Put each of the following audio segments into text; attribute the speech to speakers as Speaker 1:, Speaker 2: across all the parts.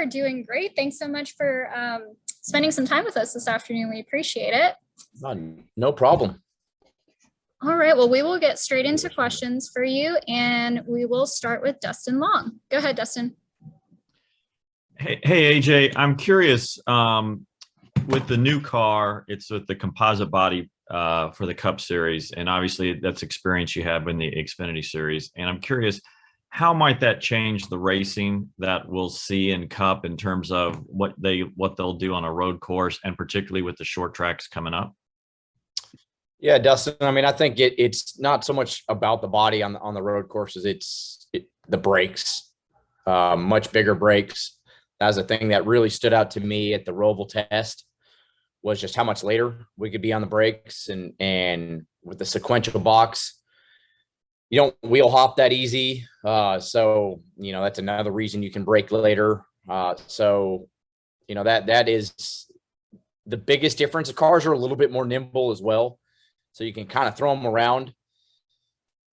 Speaker 1: are doing great. Thanks so much for spending some time with us this afternoon. We appreciate it.
Speaker 2: No problem.
Speaker 1: All right. Well, we will get straight into questions for you, and we will start with Dustin Long. Go ahead, Dustin.
Speaker 3: Hey, AJ, I'm curious, with the new car, it's with the composite body for the Cup Series, and obviously that's experience you have in the Xfinity Series. And I'm curious, how might that change the racing that we'll see in Cup in terms of what they'll do on a road course, and particularly with the short tracks coming up?
Speaker 2: Yeah, Dustin. I mean, I think it's not so much about the body on the road courses. It's the brakes, much bigger brakes. That was the thing that really stood out to me at the Roval test, was just how much later we could be on the brakes, and with the sequential box, you don't wheel hop that easy. So, that's another reason you can brake later. So, that is the biggest difference. The cars are a little bit more nimble as well, so you can kind of throw them around,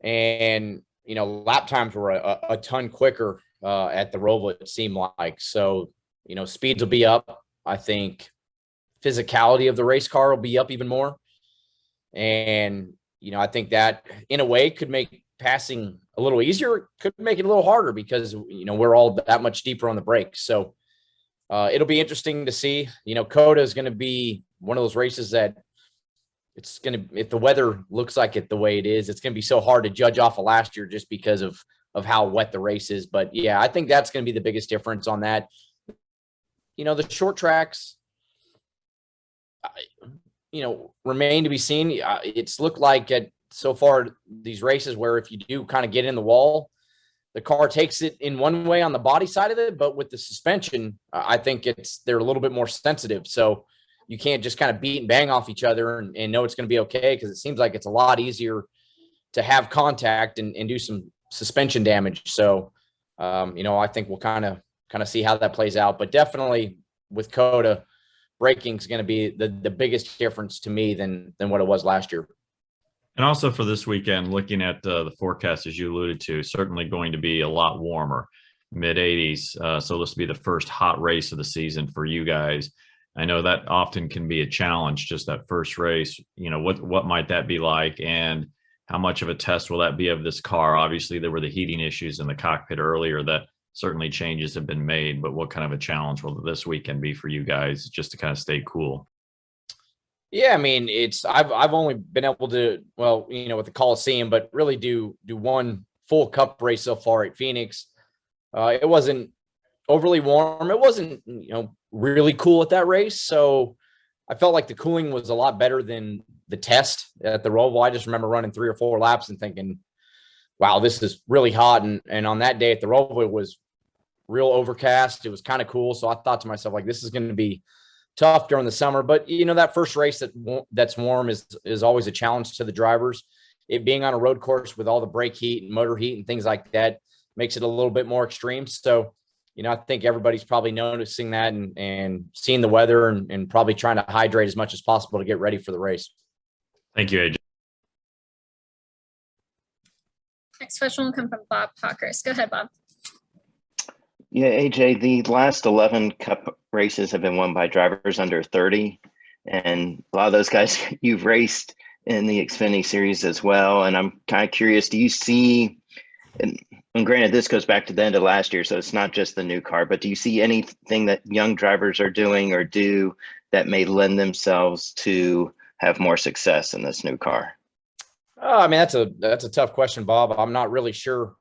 Speaker 2: and, lap times were a ton quicker at the Roval, it seemed like. So, speeds will be up. I think physicality of the race car will be up even more. And, I think that in a way could make passing a little easier, could make it a little harder, because, we're all that much deeper on the brakes. So it'll be interesting to see. COTA is going to be one of those races that it's going to, if the weather looks like it the way it is, it's going to be so hard to judge off of last year just because of how wet the race is. But yeah, I think that's going to be the biggest difference on that. The short tracks, remain to be seen. It's looked like so far these races where if you do kind of get in the wall, the car takes it in one way on the body side of it, but with the suspension, I think they're a little bit more sensitive. So you can't just kind of beat and bang off each other and know it's going to be okay, because it seems like it's a lot easier to have contact and do some suspension damage. So, I think we'll kind of see how that plays out. But definitely with COTA, braking is going to be the biggest difference to me than what it was last year.
Speaker 3: And also for this weekend, looking at the forecast, as you alluded to, certainly going to be a lot warmer, mid-80s. So this will be the first hot race of the season for you guys. I know that often can be a challenge, just that first race. What might that be like, and how much of a test will that be of this car? Obviously, there were the heating issues in the cockpit earlier that certainly changes have been made, but what kind of a challenge will this weekend be for you guys just to kind of stay cool?
Speaker 2: Yeah, I mean, I've only been able to, with the Coliseum, but really do one full Cup race so far at Phoenix. It wasn't overly warm. It wasn't, really cool at that race. So I felt like the cooling was a lot better than the test at the Roval. I just remember running 3 or 4 laps and thinking, wow, this is really hot. And on that day at the Roval, it was real overcast. It was kind of cool. So I thought to myself, like, this is going to be tough during the summer. But, that first race that's warm is always a challenge to the drivers. It being on a road course with all the brake heat and motor heat and things like that makes it a little bit more extreme. So, I think everybody's probably noticing that and seeing the weather and probably trying to hydrate as much as possible to get ready for the race.
Speaker 3: Thank you, AJ.
Speaker 1: Next question will come from Bob Pockers. Go ahead, Bob.
Speaker 4: Yeah, AJ, the last 11 Cup races have been won by drivers under 30. And a lot of those guys you've raced in the Xfinity Series as well. And I'm kind of curious, do you see, and granted, this goes back to the end of last year, so it's not just the new car, but do you see anything that young drivers are doing or do that may lend themselves to have more success in this new car?
Speaker 2: I mean, that's a tough question, Bob. I'm not really sure.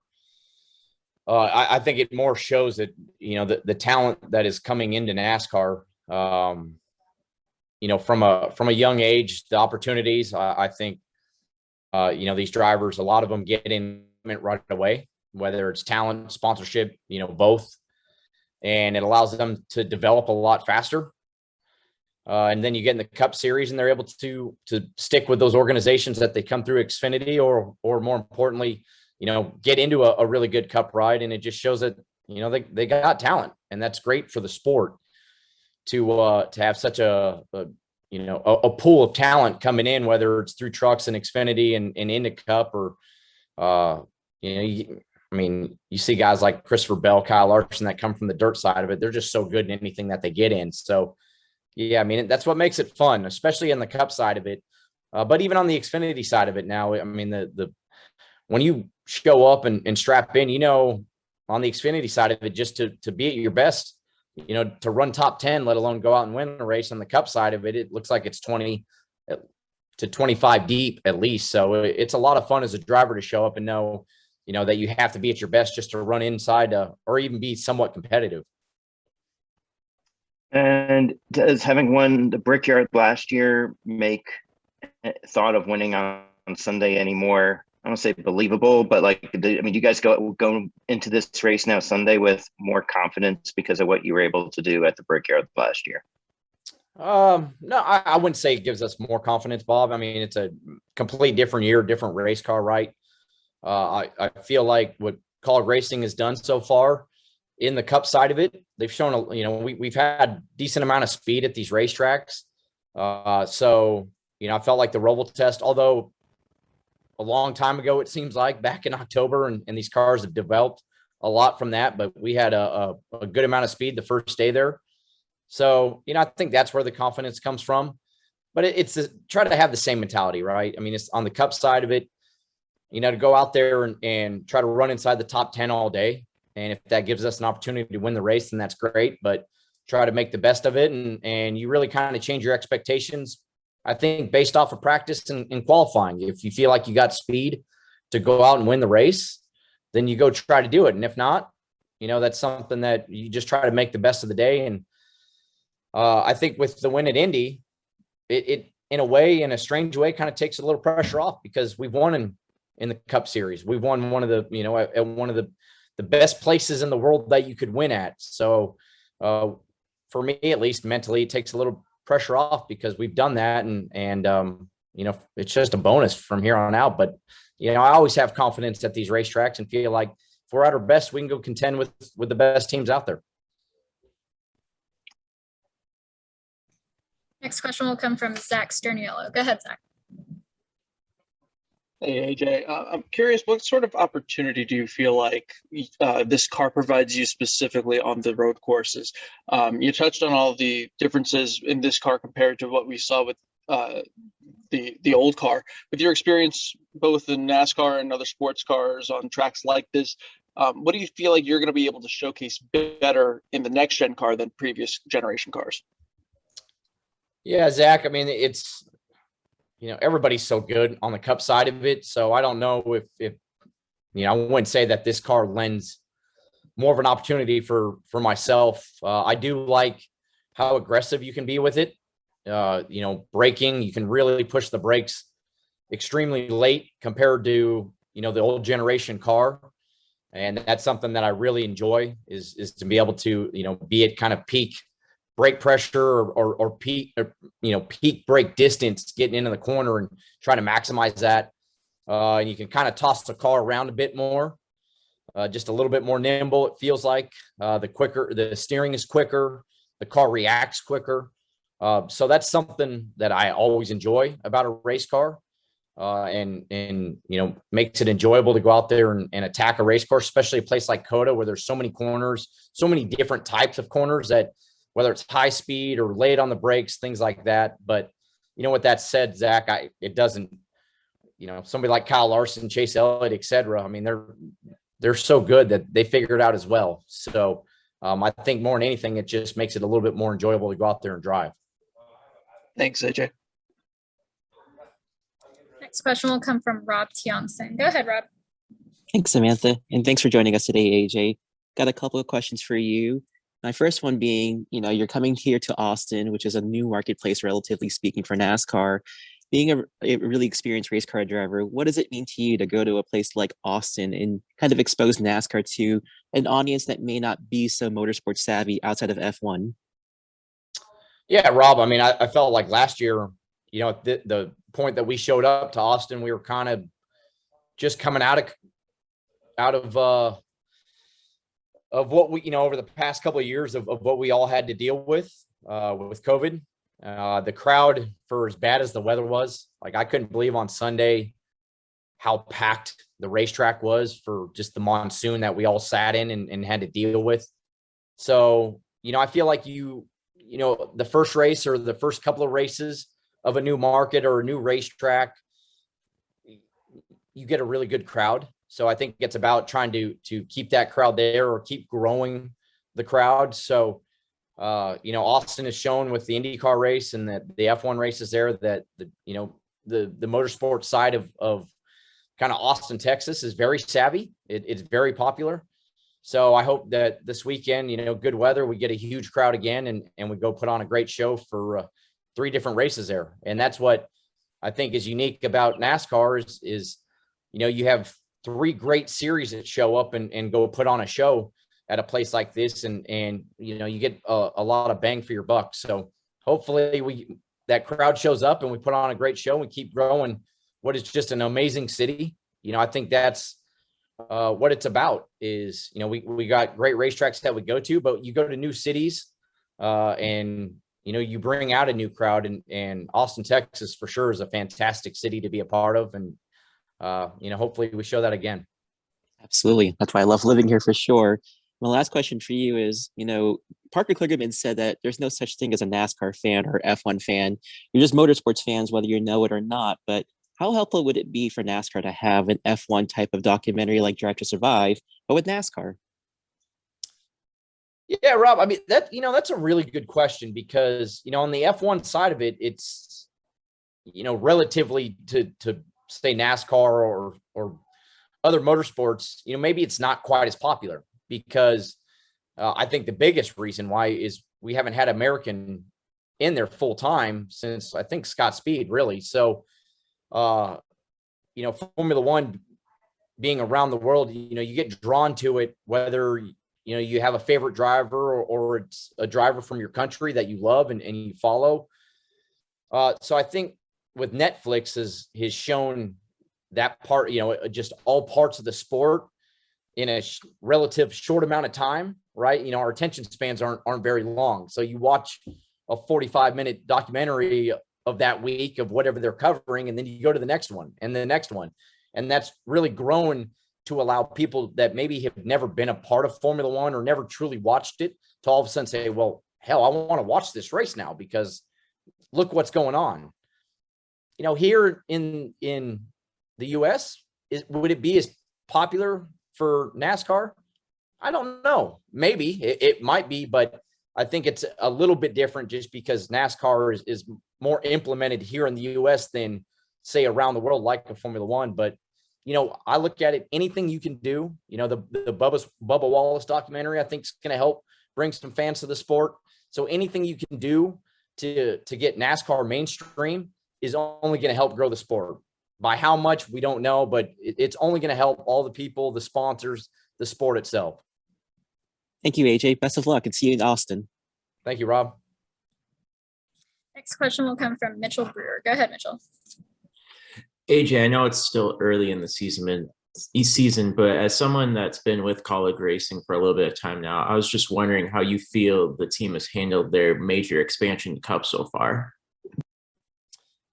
Speaker 2: I think it more shows that, the talent that is coming into NASCAR, from a young age, the opportunities, I think, these drivers, a lot of them get in right away, whether it's talent, sponsorship, both. And it allows them to develop a lot faster. And then you get in the Cup Series and they're able to stick with those organizations that they come through Xfinity or more importantly, get into a really good Cup ride. And it just shows that, they got talent, and that's great for the sport to have such a pool of talent coming in, whether it's through trucks and Xfinity and into Cup or, I mean, you see guys like Christopher Bell, Kyle Larson that come from the dirt side of it. They're just so good in anything that they get in. So, yeah, I mean, that's what makes it fun, especially in the Cup side of it. But even on the Xfinity side of it now, I mean, the when you show up and strap in, you know, on the Xfinity side of it, just to be at your best, you know, to run top 10, let alone go out and win a race. On the Cup side of it, it looks like it's 20 to 25 deep at least. So it's a lot of fun as a driver to show up and know, you know, that you have to be at your best just to run inside or even be somewhat competitive.
Speaker 4: And does having won the Brickyard last year make thought of winning on Sunday anymore? I don't say believable, but like, I mean, you guys go into this race now Sunday with more confidence because of what you were able to do at the Brickyard last year?
Speaker 2: No, I wouldn't say it gives us more confidence, Bob. I mean, it's a complete different year, different race car, right? I feel like what College Racing has done so far in the Cup side of it, they've shown, you know, we've had decent amount of speed at these racetracks. So, you know, I felt like the Roval test, although a long time ago, it seems like back in October, and these cars have developed a lot from that, but we had a good amount of speed the first day there. So, you know, I think that's where the confidence comes from, but it's try to have the same mentality, right? I mean, it's on the Cup side of it, you know, to go out there and try to run inside the top 10 all day. And if that gives us an opportunity to win the race, then that's great, but try to make the best of it. And you really kind of change your expectations, I think, based off of practice and qualifying. If you feel like you got speed to go out and win the race, then you go try to do it. And if not, you know, that's something that you just try to make the best of the day. And I think with the win at Indy, it in a way, in a strange way, kind of takes a little pressure off because we've won in the Cup Series. We've won one of the, you know, at one of the best places in the world that you could win at. So for me, at least mentally, it takes a little pressure off because we've done that. And you know, it's just a bonus from here on out. But, you know, I always have confidence at these racetracks and feel like if we're at our best, we can go contend with the best teams out there.
Speaker 1: Next question will come from Zach Sterniolo. Go ahead, Zach.
Speaker 5: Hey, AJ. I'm curious, what sort of opportunity do you feel like this car provides you specifically on the road courses? You touched on all the differences in this car compared to what we saw with the old car. With your experience both in NASCAR and other sports cars on tracks like this, what do you feel like you're going to be able to showcase better in the next gen car than previous generation cars?
Speaker 2: Yeah, Zach, I mean, it's, you know, everybody's so good on the Cup side of it. So I don't know if you know, I wouldn't say that this car lends more of an opportunity for myself. I do like how aggressive you can be with it. You know, braking, you can really push the brakes extremely late compared to, you know, the old generation car. And that's something that I really enjoy is to be able to, you know, be at kind of peak brake pressure or peak, you know, peak brake distance, getting into the corner and trying to maximize that. And you can kind of toss the car around a bit more, just a little bit more nimble. It feels like the steering is quicker, the car reacts quicker. So that's something that I always enjoy about a race car, and you know, makes it enjoyable to go out there and attack a race course, especially a place like COTA where there's so many corners, so many different types of corners that whether it's high speed or late on the brakes, things like that. But, you know, with that said, Zach, it doesn't, you know, somebody like Kyle Larson, Chase Elliott, et cetera. I mean, they're so good that they figure it out as well. So I think more than anything, it just makes it a little bit more enjoyable to go out there and drive.
Speaker 5: Thanks, AJ.
Speaker 1: Next question will come from Rob Tiongson. Go ahead, Rob.
Speaker 6: Thanks, Samantha. And thanks for joining us today, AJ. Got a couple of questions for you. My first one being, you know, you're coming here to Austin, which is a new marketplace, relatively speaking, for NASCAR. Being a really experienced race car driver, what does it mean to you to go to a place like Austin and kind of expose NASCAR to an audience that may not be so motorsport savvy outside of F1?
Speaker 2: Yeah, Rob, I mean, I felt like last year, you know, the point that we showed up to Austin, we were kind of just coming out of what we, you know, over the past couple of years of what we all had to deal with COVID. The crowd, for as bad as the weather was, like I couldn't believe on Sunday how packed the racetrack was for just the monsoon that we all sat in and had to deal with. So, I feel like the first race or the first couple of races of a new market or a new racetrack, you get a really good crowd. So I think it's about trying to keep that crowd there or keep growing the crowd. So, Austin has shown with the IndyCar race and the F1 races there that the motorsport side of kind of Austin, Texas is very savvy. It's very popular. So I hope that this weekend, good weather, we get a huge crowd again and we go put on a great show for 3 different races there. And that's what I think is unique about NASCAR is you have 3 great series that show up and go put on a show at a place like this. And you get a lot of bang for your buck. So hopefully that crowd shows up and we put on a great show and keep growing what is just an amazing city. I think that's what it's about is, we got great racetracks that we go to, but you go to new cities and, you bring out a new crowd and Austin, Texas for sure is a fantastic city to be a part of. And, hopefully we show that again.
Speaker 6: Absolutely. That's why I love living here for sure. My last question for you is, Parker Kligerman said that there's no such thing as a NASCAR fan or F1 fan. You're just motorsports fans, whether you know it or not. But how helpful would it be for NASCAR to have an F1 type of documentary like Drive to Survive, but with NASCAR?
Speaker 2: Yeah, Rob, I mean, that's a really good question because, on the F1 side of it, it's, relatively to say NASCAR or other motorsports, maybe it's not quite as popular because I think the biggest reason why is we haven't had American in there full time since I think Scott Speed really. So, Formula One being around the world, you get drawn to it, whether, you have a favorite driver or it's a driver from your country that you love and you follow. So I think with Netflix has shown that part, just all parts of the sport in a relative short amount of time, right? Our attention spans aren't very long. So you watch a 45-minute documentary of that week of whatever they're covering, and then you go to the next one and the next one. And that's really grown to allow people that maybe have never been a part of Formula One or never truly watched it to all of a sudden say, well, hell, I want to watch this race now because look what's going on. Here in the US, would it be as popular for NASCAR? I don't know. Maybe it might be, but I think it's a little bit different just because NASCAR is more implemented here in the US than say around the world like a Formula One. But, I look at it, anything you can do, the Bubba Wallace documentary, I think is going to help bring some fans to the sport. So anything you can do to get NASCAR mainstream is only going to help grow the sport. By how much, we don't know, but it's only going to help all the people, the sponsors, the sport itself.
Speaker 6: Thank you, AJ. Best of luck and see you in Austin.
Speaker 2: Thank you, Rob.
Speaker 1: Next question will come from Mitchell Brewer. Go ahead, Mitchell.
Speaker 7: AJ, I know it's still early in the season, but as someone that's been with college racing for a little bit of time now, I was just wondering how you feel the team has handled their major expansion cup so far.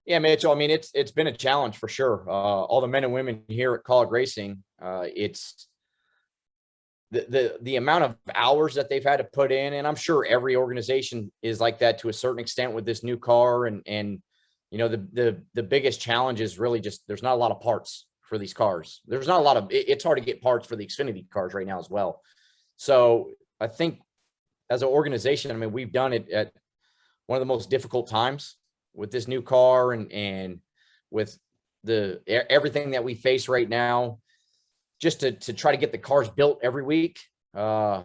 Speaker 2: Yeah, Mitchell, I mean, it's been a challenge for sure. All the men and women here at college racing, it's the amount of hours that they've had to put in, and I'm sure every organization is like that to a certain extent with this new car. And the biggest challenge is really just there's not a lot of parts for these cars. There's not a lot of it's hard to get parts for the Xfinity cars right now as well. So I think as an organization, I mean, we've done it at one of the most difficult times with this new car and with everything that we face right now, just to try to get the cars built every week. I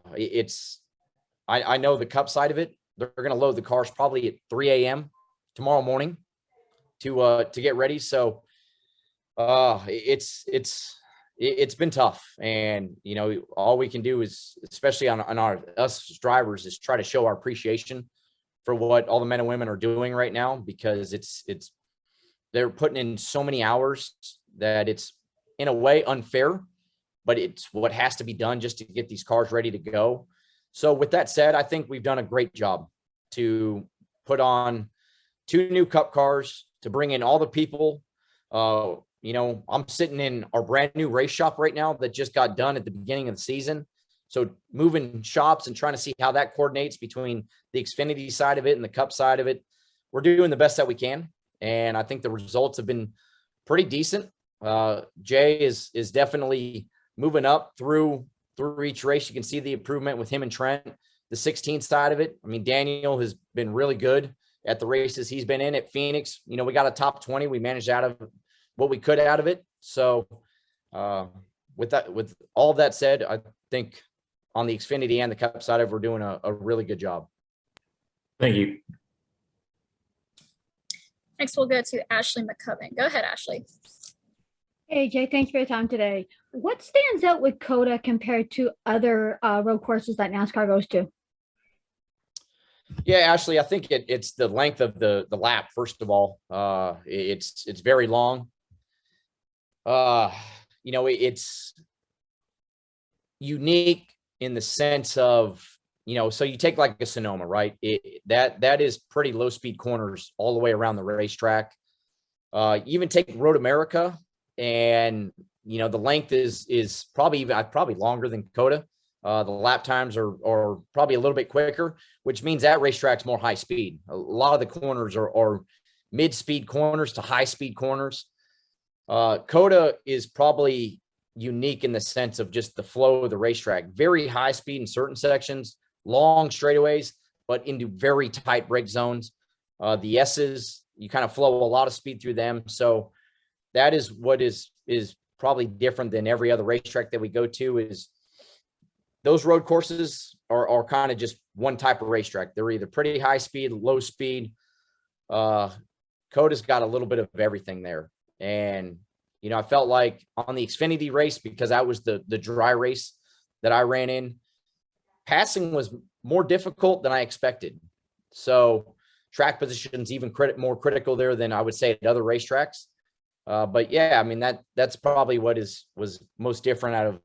Speaker 2: know the cup side of it, they're going to load the cars probably at 3 a.m. tomorrow morning to get ready. So it's been tough. And, all we can do is, especially on us as drivers, is try to show our appreciation for what all the men and women are doing right now, because they're putting in so many hours that it's in a way unfair, but it's what has to be done just to get these cars ready to go. So with that said, I think we've done a great job to put on 2 new cup cars, to bring in all the people I'm sitting in our brand new race shop right now that just got done at the beginning of the season. So moving shops and trying to see how that coordinates between the Xfinity side of it and the Cup side of it. We're doing the best that we can. And I think the results have been pretty decent. Jay is definitely moving up through each race. You can see the improvement with him and Trent. The 16 side of it, I mean, Daniel has been really good at the races he's been in at Phoenix. We got a top 20. We managed out of what we could out of it. So with all of that said, I think on the Xfinity and the Cup side of it, we're doing a really good job.
Speaker 7: Thank you.
Speaker 1: Next, we'll go to Ashley McCubbin. Go ahead, Ashley.
Speaker 8: Hey, Jay, thanks for your time today. What stands out with COTA compared to other road courses that NASCAR goes to?
Speaker 2: Yeah, Ashley, I think it's the length of the lap. First of all, it's very long. It's unique in the sense of, so you take like a Sonoma, right? That is pretty low speed corners all the way around the racetrack. You even take Road America, and the length is probably longer than COTA. The lap times are probably a little bit quicker, which means that racetrack's more high speed. A lot of the corners are mid-speed corners to high-speed corners. COTA is probably unique in the sense of just the flow of the racetrack. Very high speed in certain sections, long straightaways, but into very tight brake zones. The S's, you kind of flow a lot of speed through them. So that is what is probably different than every other racetrack that we go to. Is those road courses are kind of just one type of racetrack. They're either pretty high speed, low speed. COTA's got a little bit of everything there. And, I felt like on the Xfinity race, because that was the dry race that I ran in, passing was more difficult than I expected. So track position's even more critical there than I would say at other racetracks. But yeah, I mean, that's probably what was most different out of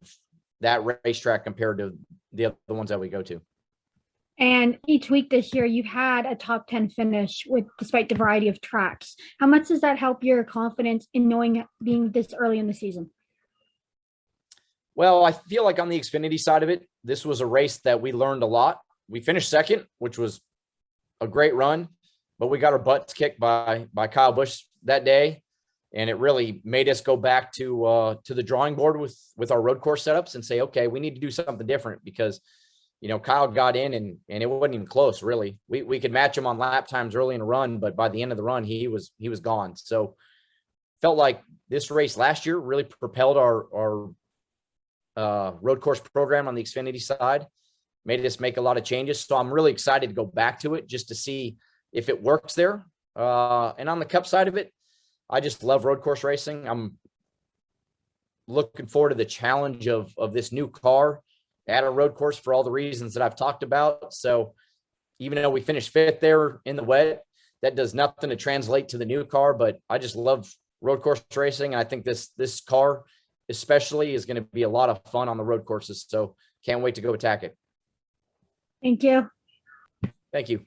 Speaker 2: that racetrack compared to the other ones that we go to.
Speaker 8: And each week this year, you've had a top 10 finish despite the variety of tracks. How much does that help your confidence in being this early in the season?
Speaker 2: Well, I feel like on the Xfinity side of it, this was a race that we learned a lot. We finished second, which was a great run, but we got our butts kicked by Kyle Busch that day. And it really made us go back to the drawing board with our road course setups and say, okay, we need to do something different, because Kyle got in and it wasn't even close, really. We could match him on lap times early in the run, but by the end of the run, he was gone. So felt like this race last year really propelled our road course program on the Xfinity side, made us make a lot of changes. So I'm really excited to go back to it just to see if it works there. And on the Cup side of it, I just love road course racing. I'm looking forward to the challenge of this new car at a road course for all the reasons that I've talked about. So even though we finished fifth there in the wet, that does nothing to translate to the new car, but I just love road course racing. And I think this car especially is going to be a lot of fun on the road courses. So can't wait to go attack it.
Speaker 8: Thank you.
Speaker 2: Thank you.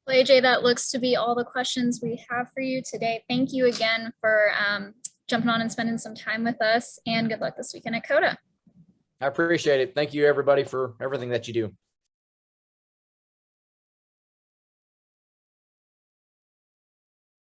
Speaker 1: Well, AJ, that looks to be all the questions we have for you today. Thank you again for jumping on and spending some time with us, and good luck this weekend at COTA.
Speaker 2: I appreciate it. Thank you, everybody, for everything that you do.